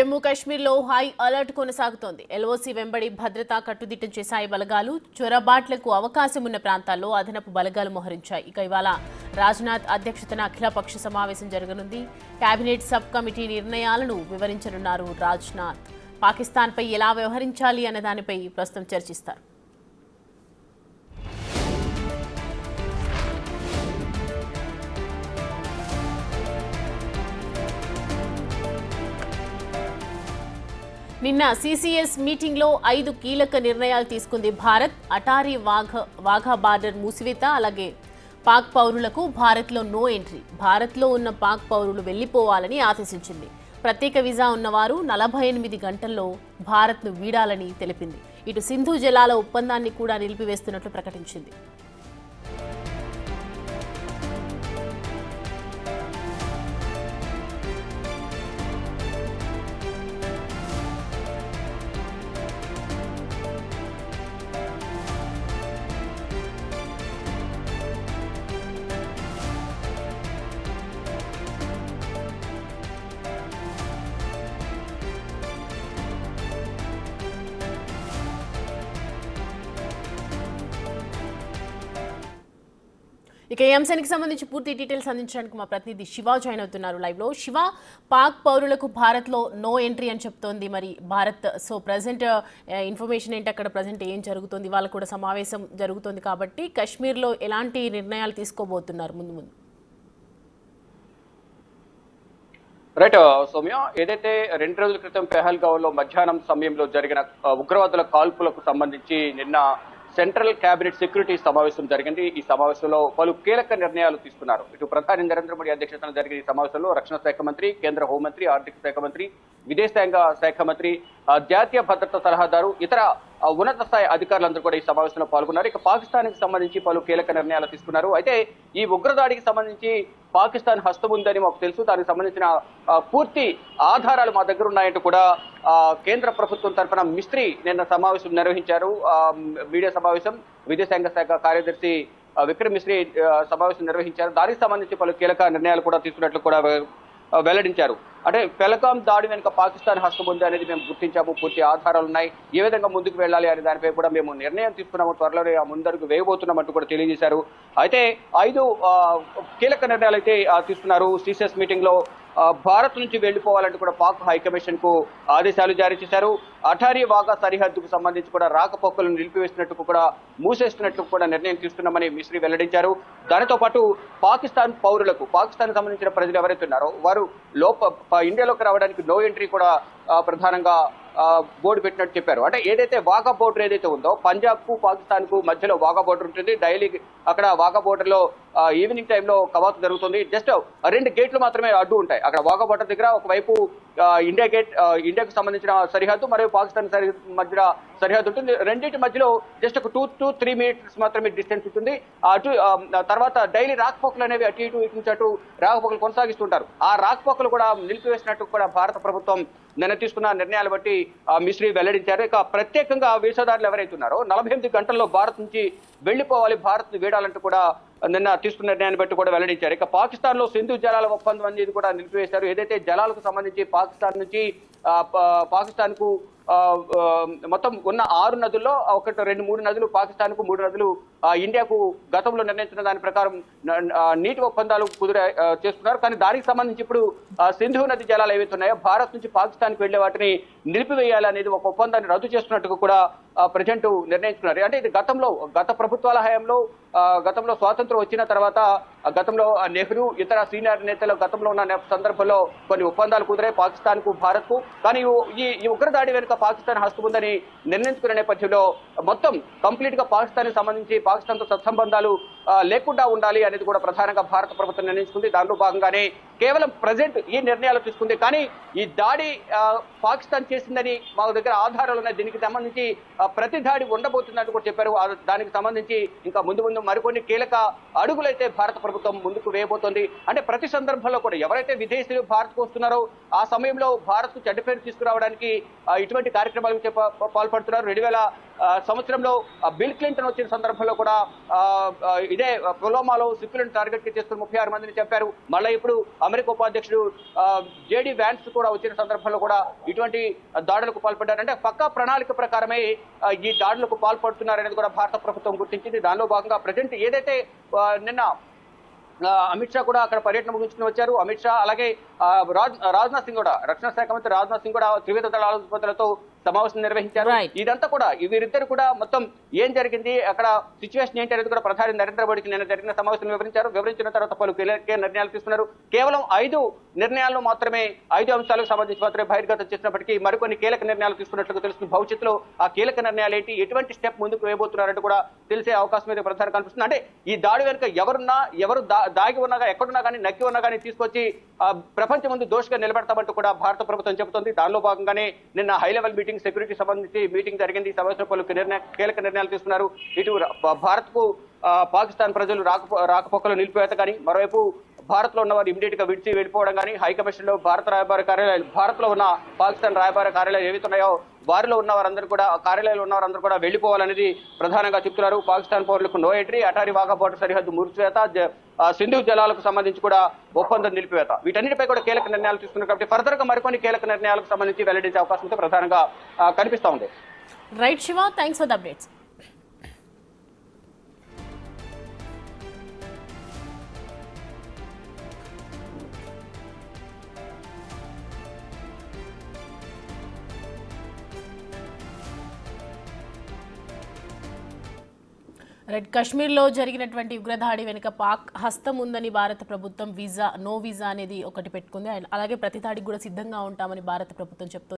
జమ్మూ కాశ్మీర్లో high alert కొనసాగుతోంది. LOC వెంబడి భద్రతా కట్టుదిట్టం చేశాయి బలగాలు. చొరబాట్లకు అవకాశం ఉన్న ప్రాంతాల్లో అదనపు బలగాలు మోహరించాయి. ఇక ఇవాళ రాజ్నాథ్ అధ్యక్షతన అఖిలపక్ష సమావేశం జరగనుంది. కేబినెట్ సబ్ కమిటీ నిర్ణయాలను వివరించనున్నారు రాజ్నాథ్. పాకిస్తాన్పై ఎలా వ్యవహరించాలి అనే దానిపై ప్రస్తుతం చర్చిస్తారు. నిన్న సిసిఎస్ మీటింగ్లో 5 కీలక నిర్ణయాలు తీసుకుంది భారత్. అటారీ వాఘా బార్డర్ మూసివేత, అలాగే పాక్ పౌరులకు భారత్లో నో ఎంట్రీ. భారత్లో ఉన్న పాక్ పౌరులు వెళ్లిపోవాలని ఆదేశించింది. ప్రత్యేక వీసా ఉన్నవారు 48 గంటల్లో భారత్ను వీడాలని తెలిపింది. ఇటు సింధు జలాల ఒప్పందాన్ని కూడా నిలిపివేస్తున్నట్లు ప్రకటించింది. ఇక ఈ అంశానికి సంబంధించి పూర్తి డీటెయిల్స్ అందించడానికి మా ప్రతినిధి శివ జాయిన్ అవుతున్నారు లైవ్ లో. శివ, పాక్ పౌరులకు భారత్ లో నో ఎంట్రీ అని చెప్తోంది మరి భారత్. సో ప్రజెంట్ ఇన్ఫర్మేషన్ ఏంటి, అక్కడ ప్రజెంట్ ఏం జరుగుతుంది? వాళ్ళకు కూడా సమావేశం జరుగుతుంది కాబట్టి కాశ్మీర్ లో ఎలాంటి నిర్ణయాలు తీసుకోబోతున్నారు ముందు? రైట్ సౌమ్య, ఏదైతే 2 రోజుల క్రితం పెహల్గావ్లో మధ్యాహ్నం సమయంలో జరిగిన ఉగ్రవాదుల కాల్పులకు సంబంధించి నిన్న సెంట్రల్ కేబినెట్ సెక్యూరిటీ సమావేశం జరిగింది. ఈ సమావేశంలో పలు కీలక నిర్ణయాలు తీసుకున్నారు. ఇటు ప్రధాని నరేంద్ర మోడీ అధ్యక్షతన జరిగిన ఈ సమావేశంలో రక్షణ శాఖ మంత్రి, కేంద్ర హోంమంత్రి, ఆర్థిక శాఖ మంత్రి, విదేశాంగ శాఖ మంత్రి, జాతీయ భద్రతా సలహాదారు, ఇతర ఉన్నత స్థాయి అధికారులందరూ కూడా ఈ సమావేశంలో పాల్గొన్నారు. ఇక పాకిస్తాన్కి సంబంధించి పలు కీలక నిర్ణయాలు తీసుకున్నారు. అయితే ఈ ఉగ్రదాడికి సంబంధించి పాకిస్తాన్ హస్తం ఉందని మాకు తెలుసు. దానికి సంబంధించిన పూర్తి ఆధారాలు మా దగ్గర ఉన్నాయంటూ కూడా కేంద్ర ప్రభుత్వం తరఫున మిస్త్రీ నిన్న సమావేశం నిర్వహించారు. మీడియా సమావేశం విదేశాంగ శాఖ కార్యదర్శి విక్రమ్ మిస్త్రీ సమావేశం నిర్వహించారు. దానికి సంబంధించి పలు కీలక నిర్ణయాలు కూడా తీసుకున్నట్లు కూడా వెల్లడించారు. అంటే పెహల్గాం దాడి వెనుక పాకిస్తాన్ హస్తం ఉంది అనేది మేము గుర్తించాము, పూర్తి ఆధారాలు ఉన్నాయి, ఏ విధంగా ముందుకు వెళ్ళాలి అనే దానిపై కూడా మేము నిర్ణయం తీసుకున్నాము, త్వరలోనే ముందడుగు వేయబోతున్నామంటూ కూడా తెలియజేశారు. అయితే 5 కీలక నిర్ణయాలు అయితే తీసుకున్నారు. సిసిఎస్ మీటింగ్ లో భారత్ నుంచి వెళ్లిపోవాలంటూ కూడా పాక్ హైకమిషన్ కు ఆదేశాలు జారీ చేశారు. అటారీ వాఘా సరిహద్దుకు సంబంధించి కూడా రాకపోకలను నిలిపివేసినట్టు కూడా మూసేస్తున్నట్లు కూడా నిర్ణయం తీసుకున్నామని మిస్రీ వెల్లడించారు. దానితో పాటు పాకిస్తాన్ పౌరులకు, పాకిస్తాన్ సంబంధించిన ప్రజలు ఎవరైతే ఉన్నారో వారు ఇండియాలోకి రావడానికి నో ఎంట్రీ కూడా ప్రధానంగా బోర్డు పెట్టినట్టు చెప్పారు. అంటే ఏదైతే వాఘా బోర్డర్ ఏదైతే ఉందో పంజాబ్ కు పాకిస్తాన్ కు మధ్యలో వాఘా బోర్డర్ ఉంటుంది. డైలీ అక్కడ వాఘా బోర్డర్ లో ఈవినింగ్ టైంలో కవాతు జరుగుతుంది. జస్ట్ 2 గేట్లు మాత్రమే అడ్డు ఉంటాయి. అక్కడ వాఘా బోర్డర్ దగ్గర ఒకవైపు ఇండియా గేట్, ఇండియాకు సంబంధించిన సరిహద్దు, మరియు పాకిస్తాన్ మధ్య సరిహద్దు ఉంటుంది. రెండింటి మధ్యలో జస్ట్ ఒక 2 to 3 మీటర్స్ మాత్రమే డిస్టెన్స్ ఉంటుంది. అటు తర్వాత డైలీ రాకపోకలు అనేవి అటు ఇటు నుంచి అటు రాకపోకలు కొనసాగిస్తుంటారు. ఆ రాకపోకలు కూడా నిలిపివేసినట్టు కూడా భారత ప్రభుత్వం నిన్న తీసుకున్న నిర్ణయాలు బట్టి మిస్రీ వెల్లడించారు. ఇక ప్రత్యేకంగా వీసాదారులు ఎవరైతే ఉన్నారో 48 గంటల్లో భారత్ నుంచి వెళ్లిపోవాలి, భారత్ వీడాలంటూ కూడా నిన్న తీసుకున్న నిర్ణయాన్ని బట్టి కూడా వెల్లడించారు. ఇక పాకిస్తాన్ లో సింధు జలాల ఒప్పందం అనేది కూడా నిలిపివేశారు. ఏదైతే జలాలకు సంబంధించి పాకిస్తాన్ నుంచి పాకిస్తాన్ కు మొత్తం ఉన్న 6 నదుల్లో 1, 2, 3 నదులు పాకిస్తాన్ కు, 3 నదులు ఇండియాకు గతంలో నిర్ణయించిన దాని ప్రకారం నీటి ఒప్పందాలు చేసుకున్నారు. కానీ దానికి సంబంధించి ఇప్పుడు సింధు నది జలాలు ఏవైతే ఉన్నాయో భారత్ నుంచి పాకిస్తాన్కి వెళ్లే వాటిని నిలిపివేయాలి అనేది ఒక ఒప్పందాన్ని రద్దు చేస్తున్నట్టుగా కూడా ప్రజెంట్ నిర్ణయించుకున్నారు. అంటే ఇది గత ప్రభుత్వాల హయాంలో, గతంలో స్వాతంత్రం వచ్చిన తర్వాత గతంలో నెహ్రూ ఇతర సీనియర్ నేతలు గతంలో ఉన్న సందర్భంలో కొన్ని ఒప్పందాలు కుదిరాయి పాకిస్తాన్ కు, భారత్ కు. కానీ ఈ ఉగ్రదాడి వెనుక పాకిస్తాన్ హస్తం ఉందని నిర్ణయించుకునే నేపథ్యంలో మొత్తం కంప్లీట్ గా పాకిస్తాన్ కి సంబంధించి పాకిస్తాన్ తో సత్సంబంధాలు లేకుండా ఉండాలి అనేది కూడా ప్రధానంగా భారత ప్రభుత్వం నిర్ణయించుకుంది. దానిలో భాగంగానే కేవలం ప్రజెంట్ ఈ నిర్ణయాలు తీసుకుంది. కానీ ఈ దాడి పాకిస్తాన్ చేసిందని మా దగ్గర ఆధారాలు ఉన్నాయి. దీనికి సంబంధించి ప్రతి దాడి ఉండబోతున్నట్టు కూడా చెప్పారు. దానికి సంబంధించి ఇంకా ముందు మరికొన్ని కీలక అడుగులైతే భారత ప్రభుత్వం ముందుకు వేయబోతోంది. అంటే ప్రతి సందర్భంలో కూడా ఎవరైతే విదేశీయులు భారత్కు వస్తున్నారో ఆ సమయంలో భారత్కు చెడ్డ పేరు తీసుకురావడానికి ఇటువంటి కార్యక్రమాలకు పాల్పడుతున్నారు. 2000 సంవత్సరంలో బిల్ క్లింటన్ వచ్చిన సందర్భంలో కూడా ఇదే పుల్వామాలో సిక్కులను టార్గెట్ చేసుకుని 36 మందిని చెప్పారు. మళ్ళీ ఇప్పుడు అమెరికా ఉపాధ్యక్షుడు జేడీ వ్యాన్స్ కూడా వచ్చిన సందర్భంలో కూడా ఇటువంటి దాడులకు పాల్పడ్డారు. అంటే పక్కా ప్రణాళిక ప్రకారమే ఈ దాడులకు పాల్పడుతున్నారనేది కూడా భారత ప్రభుత్వం గుర్తించింది. దానిలో భాగంగా ప్రజెంట్ ఏదైతే నిన్న అమిత్ షా కూడా అక్కడ పర్యటన ముగించుకుని వచ్చారు. అమిత్ షా అలాగే రాజ్నాథ్ సింగ్ కూడా, రక్షణ శాఖ మంత్రి రాజ్నాథ్ సింగ్ కూడా త్రివిధ దళాల అధిపతులతో సమావేశం నిర్వహించారు. ఇదంతా కూడా వీరిద్దరు కూడా మొత్తం ఏం జరిగింది, అక్కడ సిచ్యువేషన్ ఏంటి అనేది కూడా ప్రధాని నరేంద్ర మోడీకి నిన్న జరిగిన సమావేశం వివరించిన తర్వాత పలు కీలక నిర్ణయాలు తీసుకున్నారు. కేవలం 5 నిర్ణయాలను మాత్రమే, 5 అంశాలకు సంబంధించి మాత్రమే బహిర్గతం చేసినప్పటికీ మరికొన్ని కీలక నిర్ణయాలు తీసుకున్నట్లుగా తెలుస్తుంది. భవిష్యత్తులో ఆ కీలక నిర్ణయాలు ఏంటి, ఎటువంటి స్టెప్ ముందుకు వేయబోతున్నారంటూ కూడా తెలిసే అవకాశం అయితే ప్రధాని కనిపిస్తుంది. అంటే ఈ దాడి వెనుక ఎవరు దాగి ఉన్నా, ఎక్కడున్నా కానీ, నక్కి ఉన్నా కానీ తీసుకొచ్చి ప్రపంచం ముందు దోషిగా నిలబెడతామంటూ కూడా భారత ప్రభుత్వం చెబుతోంది. దానిలో భాగంగానే నిన్న హై లెవెల్ మీటింగ్, సెక్యూరిటీ సంబంధించి మీటింగ్ జరిగింది. ఈ సమావేశంలో పలు కీలక నిర్ణయాలు తీసుకున్నారు. ఇటు భారత్ కు పాకిస్తాన్ ప్రజలు రాకపోకలు నిలిపివేత కానీ, మరోవైపు భారత్ లో ఉన్నవారు ఇమీడియట్ గా విడిచి వెళ్ళిపోవడం కానీ, హైకమిషన్ లో భారత రాయబార కార్యాలయాలు, భారత్ లో ఉన్న పాకిస్తాన్ రాయబార కార్యాలయాలు ఏవైతే ఉన్నాయో వారిలో ఉన్న వారందరూ కూడా, కార్యాలయాలు ఉన్న వారందరూ కూడా వెళ్లిపోవాలనేది ప్రధానంగా చెప్తున్నారు. పాకిస్తాన్ పౌరులకు no entry, Attari Wagah border సరిహద్దు మూసివేత, సింధు జలాలకు సంబంధించి కూడా ఒప్పందం నిలిపివేత, వీటన్నిటిపై కూడా కీలక నిర్ణయాలు తీసుకున్నారు. కాబట్టి ఫర్దర్ గా మరికొన్ని కీలక నిర్ణయాలకు సంబంధించి వెల్లడించే అవకాశం అయితే ప్రధానంగా కనిపిస్తా ఉంది. Right Shiva, thanks for the updates. కశ్మీర్లో జరిగినటువంటి ఉగ్రదాడి వెనుక పాక్ హస్తం ఉందని భారత ప్రభుత్వం నో వీజా అనేది ఒకటి పెట్టుకుంది. అలాగే ప్రతి దాడికి కూడా సిద్ధంగా ఉంటామని భారత ప్రభుత్వం చెప్తోంది.